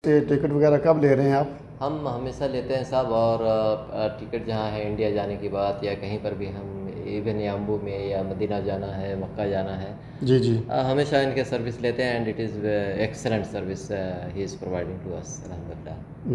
से टिकट वगैरह कब ले रहे हैं आप? हम हमेशा लेते हैं साहब, और टिकट जहाँ है इंडिया जाने की बात या कहीं पर भी हम इवन याम्बू में या मदीना जाना है, मक्का जाना है, जी जी हमेशा इनके सर्विस लेते हैं। And it is excellent service he is providing to us अल्हम्दुलिल्लाह।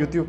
यूट्यूब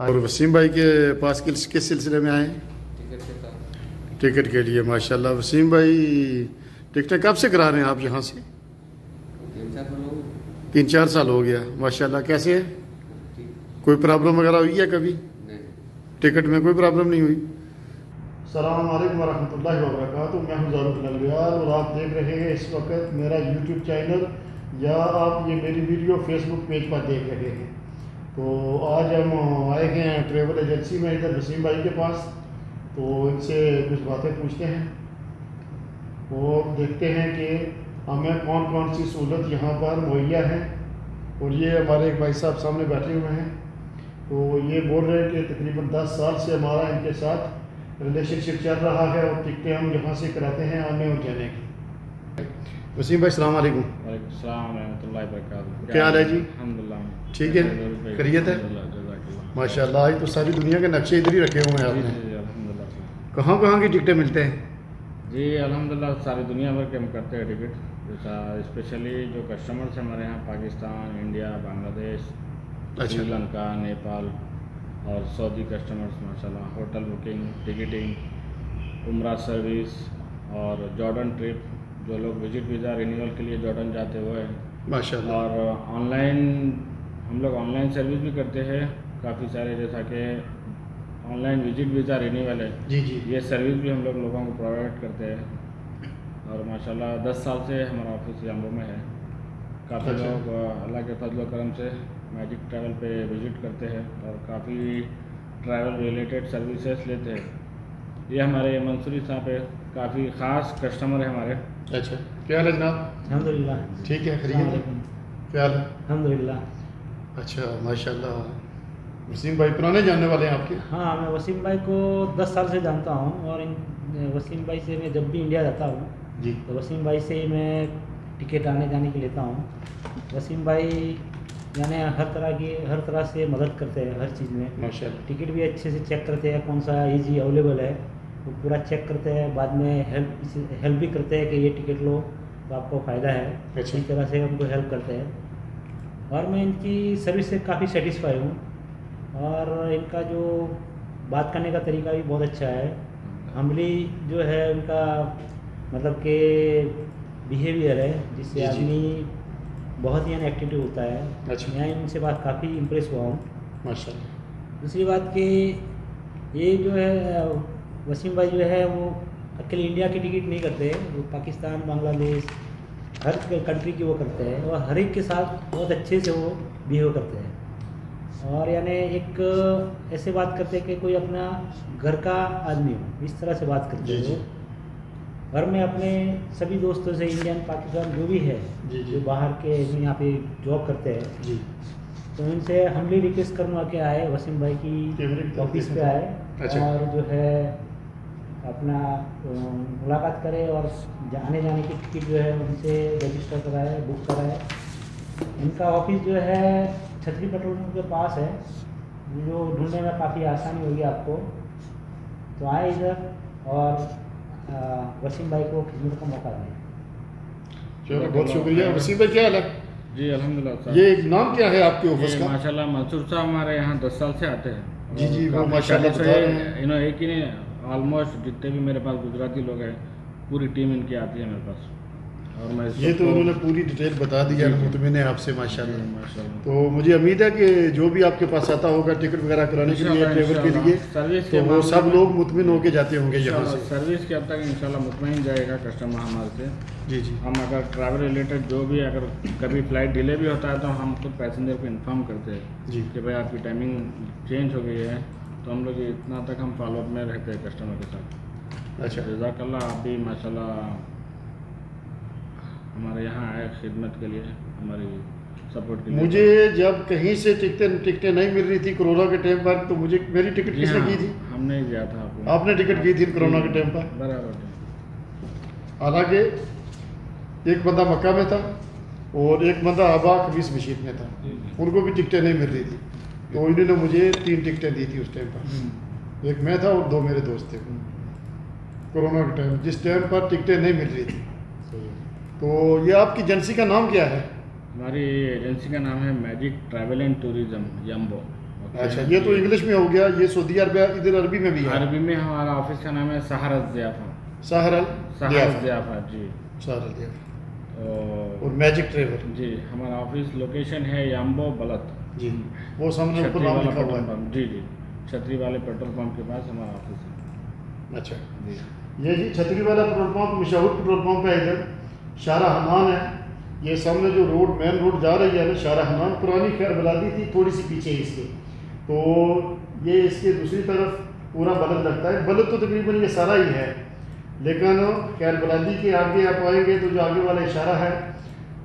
और वसीम भाई के पास किस सिलसिले में आए? टिकट के लिए। माशाल्लाह। वसीम भाई टिकटें कब से करा रहे हैं आप यहाँ से? 3-4 साल हो गया। माशाल्लाह। कैसे है? कोई प्रॉब्लम वगैरह हुई है कभी? टिकट में कोई प्रॉब्लम नहीं हुई? अस्सलाम वालेकुम वरहमतुल्लाहि वबरकातुहू। मैं हूं ज़ारुल नलबियार और आप देख रहे हैं इस वक्त मेरा यूट्यूब चैनल, या आप ये मेरी वीडियो फेसबुक पेज पर देख रहे हैं। तो आज हम आए हैं ट्रैवल एजेंसी में इधर वसीम भाई के पास, तो इनसे कुछ बातें पूछते हैं और देखते हैं कि हमें कौन कौन सी सहूलत यहाँ पर मुहैया है। और ये हमारे एक भाई साहब सामने बैठे हुए हैं, तो ये बोल रहे हैं कि तकरीबन 10 साल से हमारा इनके साथ रिलेशनशिप चल रहा है और टिकटें हम यहाँ से कराते हैं आने और जाने की। वसीम भाई अस्सलाम वालेकुम। वालेकुम सलाम रहमतुल्लाहि वबरकातुहू। क्या हाल है जी? अल्हम्दुलिल्लाह ठीक है, खैरियत है? माशाल्लाह। आज तो सारी दुनिया के नक्शे इधर ही रखे हुए हैं आपने। अल्हम्दुलिल्लाह कहाँ कहाँ की टिकटें मिलते हैं? जी अल्हम्दुलिल्लाह सारी दुनिया भर के हम करते हैं टिकट। जैसा स्पेशली जो कस्टमर्स हमारे यहाँ पाकिस्तान, इंडिया, बांग्लादेश, श्रीलंका, नेपाल और सऊदी कस्टमर्स माशाल्लाह, होटल बुकिंग, टिकटिंग, उम्रा सर्विस और जॉर्डन ट्रिप, जो लोग विजिट वीज़ा रिन्यूअल के लिए जॉर्डन जाते हुए हैं माशाल्लाह। और ऑनलाइन हम लोग ऑनलाइन सर्विस भी करते हैं काफ़ी सारे, जैसा कि ऑनलाइन विजिट वीज़ा रिन्यूअल है, जी जी। ये सर्विस भी हम लोगों को प्रोवाइड करते हैं। और माशाल्लाह 10 साल से हमारा ऑफिस याम्बू में है। काफ़ी अच्छा। लोग अल्लाह के फजल करम से मैजिक ट्रैवल पे विजिट करते हैं और काफ़ी ट्रैवल रिलेटेड सर्विसेज लेते हैं। ये हमारे मंसूरी साहब है, काफ़ी ख़ास कस्टमर है हमारे। अच्छा, क्या हाल है जनाब? अल्हम्दुलिल्लाह। ठीक है, खैरियत है? क्या हाल है? अल्हम्दुलिल्लाह। अच्छा माशाल्लाह। वसीम भाई पुराने जानने वाले हैं आपके? हाँ, मैं वसीम भाई को 10 साल से जानता हूँ और वसीम भाई से मैं जब भी इंडिया जाता हूँ जी। तो वसीम भाई से ही मैं टिकट आने जाने की लेता हूँ। वसीम भाई यानी हर तरह से मदद करते हैं हर चीज़ में। माशाल्लाह। टिकट भी अच्छे से चेक करते हैं, कौन सा ईजी अवेलेबल है वो पूरा चेक करते हैं। बाद में हेल्प भी करते हैं कि ये टिकट लो तो आपको फ़ायदा है। अच्छा। इस तरह से हमको हेल्प करते हैं और मैं इनकी सर्विस से काफ़ी सेटिस्फाई हूँ। और इनका जो बात करने का तरीका भी बहुत अच्छा है। हम्बली जो है उनका मतलब कि बिहेवियर है, जिससे जी, जी। आदमी बहुत ही एक्टिव होता है। अच्छा। मैं इनसे बात काफ़ी इम्प्रेस हुआ हूँ। माशाल्लाह। दूसरी बात कि ये जो है वसीम भाई जो है वो अकेले इंडिया की टिकट नहीं करते, वो पाकिस्तान, बांग्लादेश हर कंट्री की वो करते हैं और हर एक के साथ बहुत अच्छे से वो बिहेव करते हैं। और यानी एक ऐसे बात करते हैं कि कोई अपना घर का आदमी हो, इस तरह से बात करते जी, जी। हैं। और मैं अपने सभी दोस्तों से इंडियन, पाकिस्तान जो भी है, जी, जी। जो बाहर के जो यहाँ पे जॉब करते हैं, जी। तो इनसे हम्बली रिक्वेस्ट करूँगा कि आए वसीम भाई कैमरे की पे ऑफिस पे आए अच्छा। और जो है अपना मुलाकात करें और आने जाने की टिकट जो है उनसे रजिस्टर कराए, बुक कराए। इनका ऑफिस जो है छतरी पेट्रोल पंप के पास है, जो ढूंढने में काफ़ी आसानी होगी आपको। तो आए इधर और वसीम भाई को खिदमत का मौका दें। चलो बहुत शुक्रिया। वसीम भाई क्या हाल है? जी अल्हम्दुलिल्लाह। ये नाम क्या है आपके ऑफिस ये का? माशाल्लाह मंसूर साहब हमारे यहाँ 10 साल से आते हैं। जी, जी, वो काफ़ी माशाल्लाह सालों से बता रहे हैं। इन्होंने एक ही नहीं ऑलमोस्ट जितने भी मेरे पास गुजराती लोग हैं पूरी टीम इनकी आती है मेरे पास। और मैं ये तो उन्होंने पूरी डिटेल बता दी है मुतमिन है आपसे माशाल्लाह। माशाल्लाह। तो मुझे उम्मीद है कि जो भी आपके पास आता होगा टिकट वगैरह कराने के लिए ट्रेवल के लिए सर्विस तो वो सब लोग मुतमिन होके जाते होंगे यहाँ से। सर्विस के हद तक इंशाल्लाह मुतमईन जाएगा कस्टमर हमारे से। जी जी। हम अगर ट्रैवल रिलेटेड जो भी अगर कभी फ्लाइट डिले भी होता है तो हम खुद पैसेंजर को इन्फॉर्म करते हैं जी कि भाई आपकी टाइमिंग चेंज हो गई है, तो हम लोग इतना तक हम फॉलोअप में रहते हैं कस्टमर के साथ। अच्छा। जज़ाकल्लाह, आप भी माशाल्लाह हमारे यहाँ आए खिदमत के लिए, हमारी सपोर्ट के लिए। मुझे जब कहीं से टिकटें नहीं मिल रही थी कोरोना के टाइम पर, तो मुझे मेरी टिकट किसने की थी? हमने ही दिया था आपको। आपने टिकट की थी कोरोना के टाइम पर? बराबर। हालांकि एक बंदा मक्का में था और एक बंदा आबा खबीस मशीद में था, उनको भी टिकटें नहीं मिल रही थी, तो इन्होंने मुझे 3 टिकटें दी थी उस टाइम पर। एक मैं था और 2 मेरे दोस्त थे कोरोना के टाइम, जिस टाइम पर टिकटें नहीं मिल रही थी। तो ये आपकी एजेंसी का नाम क्या है? हमारी एजेंसी का नाम है मैजिक ट्रैवल एंड टूरिज्म यम्बो। अच्छा, ये तो इंग्लिश में हो गया, ये सऊदी अरबिया इधर अरबी में भी है? अरबी में हमारा ऑफिस का नाम है सहरत ज़ियाफ़ा। सहरल ज़ियाफ़ा जी। सहरल ज़ियाफ़ा तो और मैजिक ट्रेवल जी, हमारा ऑफिस लोकेशन है यम्बो बलत जी, वो सामने ऊपर छतरी नाम वाला लिखा हुआ पेट्रोल है। पंप। जी जी, छतरी वाले पेट्रोल पंप के पास हमारा ऑफिस है। अच्छा, जी ये जी छतरी वाला पेट्रोल पंप मशहूर पेट्रोल पंप है, इधर शारा हनान है। ये सामने जो रोड मेन रोड जा रही है ना शारा हनान, पुरानी खैर बलादी थी थोड़ी सी पीछे इसके, तो ये इसके दूसरी तरफ पूरा बलद लगता है। बलद तो तकरीबन ये सारा ही है, लेकिन खैर बलादी के आगे आप आएंगे तो जो आगे वाला इशारा है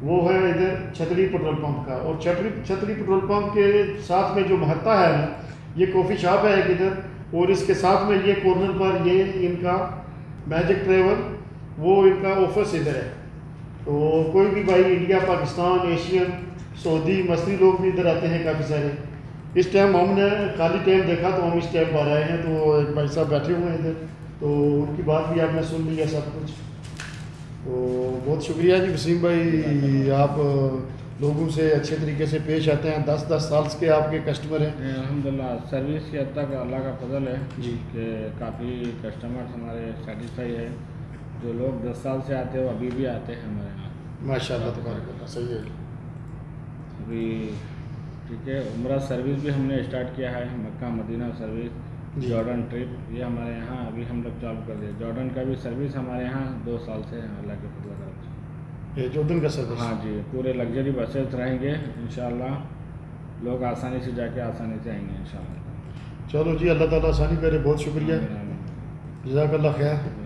वो है इधर छतरी पेट्रोल पंप का। और छतरी पेट्रोल पंप के साथ में जो महत्ता है ना, ये कॉफ़ी शॉप है एक इधर, और इसके साथ में ये कॉर्नर पर ये इनका मैजिक ट्रेवल, वो इनका ऑफिस इधर है। तो कोई भी भाई इंडिया, पाकिस्तान, एशियन, सऊदी, मसरी लोग भी इधर आते हैं काफ़ी सारे। इस टाइम हमने खाली टाइम देखा तो हम इस टाइम पर आए हैं, तो एक भाई साहब बैठे हुए हैं इधर, तो उनकी बात भी आपने सुन लिया सब कुछ। तो बहुत शुक्रिया जी वसीम भाई, आप लोगों से अच्छे तरीके से पेश आते हैं। 10-10 साल के आपके कस्टमर हैं। अल्हम्दुलिल्लाह, सर्विस के हद तक अल्लाह का फजल है जी कि काफ़ी कस्टमर्स हमारे सेटिस्फाई है। जो लोग 10 साल से आते हैं वो अभी भी आते हैं हमारे यहाँ। माशाल्लाह तबारकल्लाह, सही है। अभी ठीक है, उम्रा सर्विस भी हमने स्टार्ट किया है, मक्का मदीना सर्विस, जी। जॉर्डन ट्रिप, ये हमारे यहाँ अभी हम लोग चालू कर दिए। जॉर्डन का भी सर्विस हमारे यहाँ 2 साल से है अल्लाह के फजल से। ये जोर्डन का सर्विस? हाँ जी, पूरे लग्जरी बसेस रहेंगे इंशाल्लाह, लोग आसानी से जाके आसानी से आएंगे इंशाल्लाह। चलो जी, अल्लाह ताला आसानी करे। बहुत शुक्रिया, जज़ाकल्लाह खैर।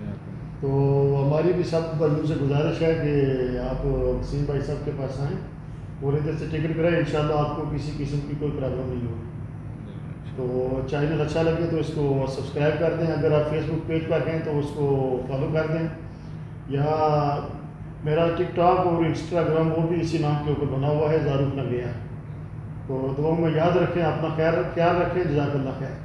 तो हमारी भी सब भाइयों से गुजारिश है कि आप वसीम भाई साहब के पास आएँ और इधर से टिकट कराएं, इंशाल्लाह आपको किसी किस्म की कोई प्रॉब्लम नहीं होगी। तो चैनल अच्छा लगे तो इसको सब्सक्राइब कर दें, अगर आप फेसबुक पेज पर हैं तो उसको फॉलो कर दें, या मेरा टिकटॉक और इंस्टाग्राम वो भी इसी नाम के ऊपर बना हुआ है, ज़ारूफ नबिया। तो दुआ में याद रखें, अपना ख्याल रखें। जज़ाकल्लाह खैर।